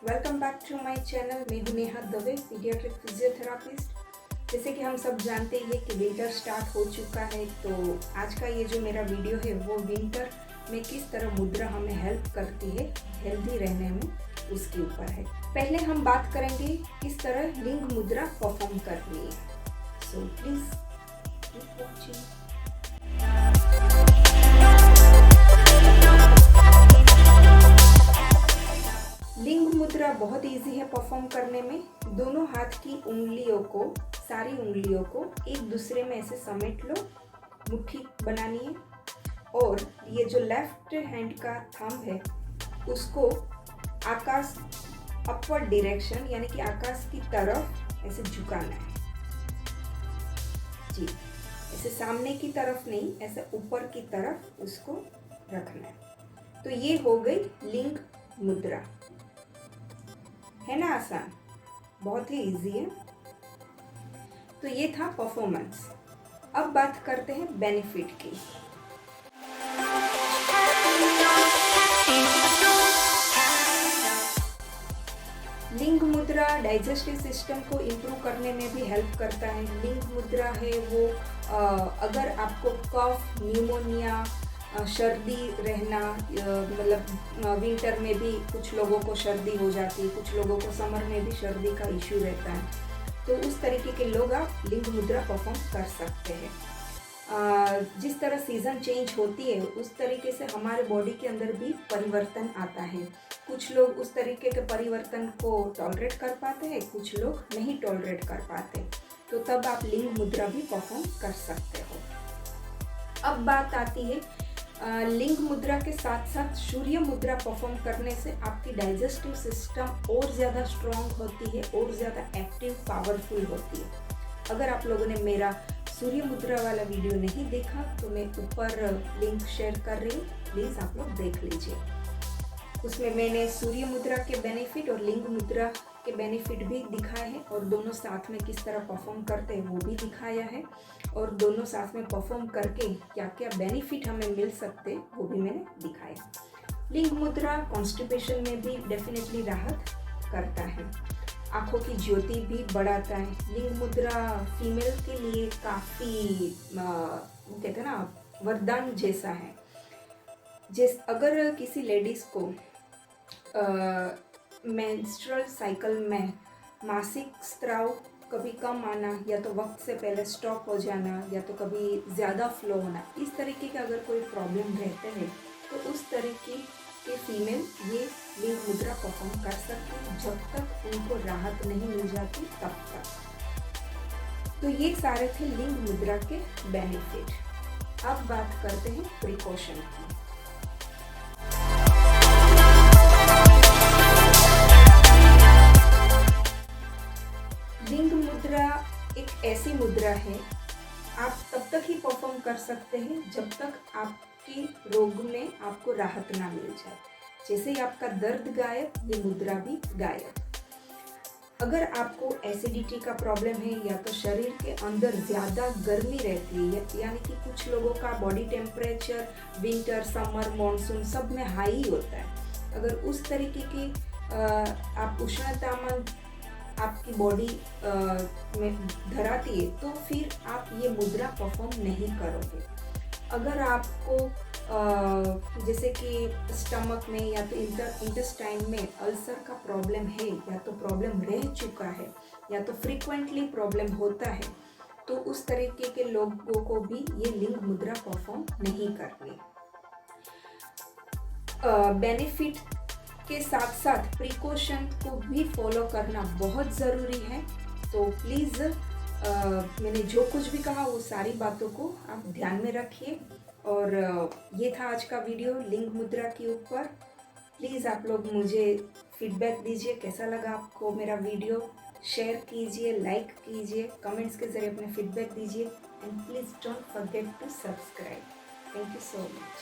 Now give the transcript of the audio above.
Welcome back to my channel. मैं हूं Neha Dave, paediatric physiotherapist. जैसे कि हम सब जानते हैं कि विंटर स्टार्ट हो चुका है, तो आज का ये जो मेरा वीडियो है वो विंटर में किस तरह मुद्रा हमें हेल्प करती है हेल्दी रहने में, उसके ऊपर है। पहले हम बात करेंगे किस तरह लिंग मुद्रा परफॉर्म करनी है। So please keep watching. लिंग मुद्रा बहुत इजी है परफॉर्म करने में। दोनों हाथ की उंगलियों को, सारी उंगलियों को एक दूसरे में ऐसे समेट लो, मुट्ठी बनानी है। और ये जो लेफ्ट हैंड का थंब है उसको आकाश अपवर्ड डायरेक्शन यानी कि आकाश की तरफ ऐसे झुकाना है जी। ऐसे सामने की तरफ नहीं, ऐसे ऊपर की तरफ उसको रखना है। तो ये हो गई लिंग मुद्रा। है ना आसान, बहुत ही इजी है। तो ये था परफॉर्मेंस। अब बात करते हैं बेनिफिट की। लिंग मुद्रा डाइजेस्टिव सिस्टम को इम्प्रूव करने में भी हेल्प करता है। लिंग मुद्रा है वो अगर आपको कफ, न्यूमोनिया, सर्दी रहना, मतलब विंटर में भी कुछ लोगों को सर्दी हो जाती है, कुछ लोगों को समर में भी सर्दी का इश्यू रहता है, तो उस तरीके के लोग आप लिंग मुद्रा परफॉर्म कर सकते हैं। जिस तरह सीज़न चेंज होती है उस तरीके से हमारे बॉडी के अंदर भी परिवर्तन आता है। कुछ लोग उस तरीके के परिवर्तन को टॉलरेट कर पाते हैं, कुछ लोग नहीं टॉलरेट कर पाते, तो तब आप लिंग मुद्रा भी परफॉर्म कर सकते हो। अब बात आती है लिंग मुद्रा के साथ साथ सूर्य मुद्रा परफॉर्म करने से आपकी डाइजेस्टिव सिस्टम और ज़्यादा स्ट्रॉन्ग होती है और ज़्यादा एक्टिव, पावरफुल होती है। अगर आप लोगों ने मेरा सूर्य मुद्रा वाला वीडियो नहीं देखा तो मैं ऊपर लिंक शेयर कर रही हूँ, प्लीज़ आप लोग देख लीजिए। उसमें मैंने सूर्य मुद्रा के बेनिफिट और लिंग मुद्रा के बेनिफिट भी दिखाए हैं, और दोनों साथ में किस तरह परफॉर्म करते हैं वो भी दिखाया है, और दोनों साथ में परफॉर्म करके क्या क्या बेनिफिट हमें मिल सकते हैं वो भी मैंने दिखाया। लिंग मुद्रा कॉन्स्टिपेशन में भी डेफिनेटली राहत करता है, आँखों की ज्योति भी बढ़ाता है। लिंग मुद्रा फीमेल के लिए काफ़ी कहते हैं ना वरदान जैसा है। अगर किसी लेडीज़ को मेंस्ट्रुअल साइकिल में मासिक स्राव कभी कम आना, या तो वक्त से पहले स्टॉप हो जाना, या तो कभी ज़्यादा फ्लो होना, इस तरीके के अगर कोई प्रॉब्लम रहते हैं तो उस तरीके के फीमेल ये लिंग मुद्रा परफॉर्म कर सकते हैं जब तक उनको राहत नहीं मिल जाती तब तक। तो ये सारे थे लिंग मुद्रा के बेनिफिट। अब बात करते हैं प्रिकॉशन की। लिंग मुद्रा एक ऐसी मुद्रा है, आप तब तक ही परफॉर्म कर सकते हैं जब तक आपके रोग में आपको राहत ना मिल जाए। जैसे ही आपका दर्द गायब, ये मुद्रा भी गायब। अगर आपको एसिडिटी का प्रॉब्लम है, या तो शरीर के अंदर ज़्यादा गर्मी रहती है, यानी कि कुछ लोगों का body temperature winter, summer, monsoon सब में हाई होता है, अगर उस तरीके की आप उष्णतामान आपकी बॉडी में धराती है तो फिर आप ये मुद्रा परफॉर्म नहीं करोगे। अगर आपको जैसे कि स्टमक में या तो इंटेस्टाइन में अल्सर का प्रॉब्लम है, या तो प्रॉब्लम रह चुका है, या तो फ्रीक्वेंटली प्रॉब्लम होता है, तो उस तरीके के लोगों को भी ये लिंग मुद्रा परफॉर्म नहीं करनी। बेनिफिट के साथ साथ प्रिकॉशन को भी फॉलो करना बहुत ज़रूरी है। तो प्लीज़ मैंने जो कुछ भी कहा वो सारी बातों को आप ध्यान में रखिए। और ये था आज का वीडियो लिंग मुद्रा के ऊपर। प्लीज़ आप लोग मुझे फीडबैक दीजिए, कैसा लगा आपको मेरा वीडियो। शेयर कीजिए, लाइक कीजिए, कमेंट्स के ज़रिए अपने फीडबैक दीजिए, and please don't forget to subscribe. Thank you so much.